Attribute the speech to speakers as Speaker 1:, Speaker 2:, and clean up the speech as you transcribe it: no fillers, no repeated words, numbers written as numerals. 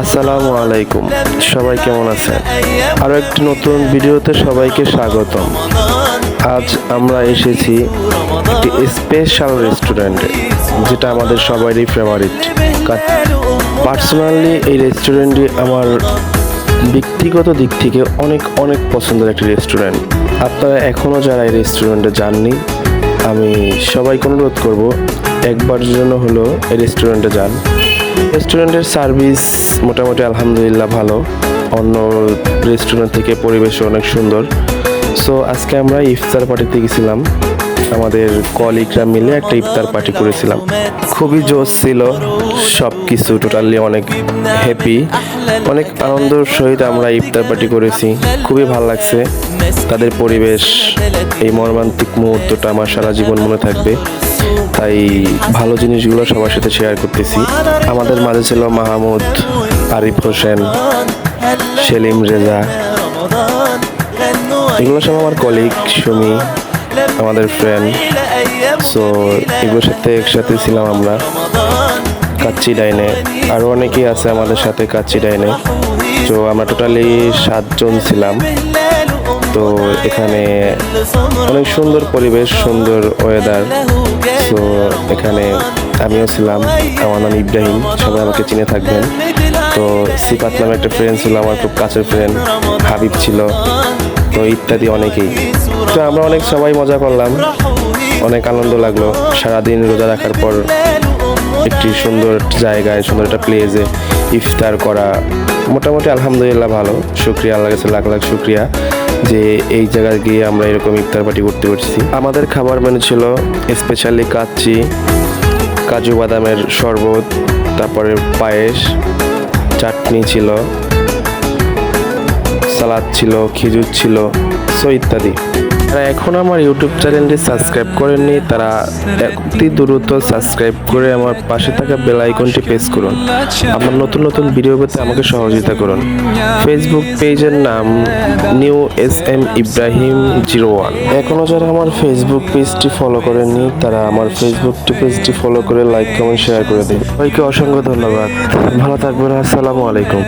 Speaker 1: আসসালামু আলাইকুম, সবাই কেমন আছেন? আরও একটি নতুন ভিডিওতে সবাইকে স্বাগতম। আজ আমরা এসেছি একটি স্পেশাল রেস্টুরেন্টে, যেটা আমাদের সবারই ফেভারিট। পার্সোনালি এই রেস্টুরেন্টটি আমার ব্যক্তিগত দিক থেকে অনেক অনেক পছন্দের একটি রেস্টুরেন্ট। আপনারা এখনও যারা এই রেস্টুরেন্টে যাননি, আমি সবাইকে অনুরোধ করব একবারের জন্য হলো এই রেস্টুরেন্টে যান। রেস্টুরেন্টের সার্ভিস মোটামুটি আলহামদুলিল্লাহ ভালো, অন্য রেস্টুরেন্ট থেকে পরিবেশ অনেক সুন্দর। সো আজকে আমরা ইফতার পার্টিতে গেছিলাম, আমাদের কলিগরা মিলে একটা ইফতার পার্টি করেছিলাম। খুবই জোশ ছিল সব কিছু, টোটালি অনেক হ্যাপি, অনেক আনন্দের সহিত আমরা ইফতার পার্টি করেছি। খুবই ভালো লাগছে তাদের পরিবেশ, এই মর্মান্তিক মুহূর্তটা আমার সারা জীবন মনে থাকবে। তাই ভালো জিনিসগুলো সবার সাথে শেয়ার করতেছি। আমাদের মাঝে ছিল মাহমুদ, আরিফ হোসেন, সেলিম রেজা, এগুলো সব আমার কলিগ, সুমি আমাদের ফ্রেন্ড। সো এগুলোর সাথে একসাথে ছিলাম আমরা কাচ্চি ডাইনে, আরও অনেকেই আছে আমাদের সাথে কাচ্চি ডাইনে। তো আমরা টোটালি 7 জন ছিলাম। তো এখানে অনেক সুন্দর পরিবেশ, সুন্দর ওয়েদার। তো এখানে আমিও ছিলাম, আমার নাম ইব্রাহিম, সবাই আমাকে চিনে থাকবেন। তো সিফাত নামে একটা ফ্রেন্ড ছিল, আমার খুব কাছের ফ্রেন্ড, হাবিব ছিল, তো ইত্যাদি অনেকেই। তো আমরা অনেক সবাই মজা করলাম, অনেক আনন্দ লাগলো। সারাদিন রোজা রাখার পর একটি সুন্দর জায়গায়, সুন্দর একটা প্লেসে ইফতার করা মোটামুটি আলহামদুলিল্লাহ ভালো। শুক্রিয়া, আল্লাহর কাছে লাখ লাখ শুক্রিয়া যে এই জায়গায় গিয়ে আমরা এরকম ইফতার পার্টি করতে পারছি। আমাদের খাবার মেনু ছিল স্পেশালি কাচ্চি, কাজু বাদামের শরবত, তারপরে পায়েস, চাটনি ছিল, সালাদ ছিল, খেজুর ছিল, সো ইত্যাদি। যারা এখন আমার ইউটিউব চ্যানেলটি সাবস্ক্রাইব করেননি, তারা অতি দ্রুত সাবস্ক্রাইব করে আমার পাশে থাকা বেল আইকনটি প্রেস করুন। আমার নতুন নতুন ভিডিও পেতে আমাকে সহযোগিতা করুন। ফেসবুক পেজের নাম নিউ SM ইব্রাহিম 01। এখনও যারা আমার ফেসবুক পেজটি ফলো করেননি, তারা আমার ফেসবুক পেজটি ফলো করে লাইক, কমেন্ট, শেয়ার করে দিন। সবাইকে অসংখ্য ধন্যবাদ, ভালো থাকবেন, আসসালামু আলাইকুম।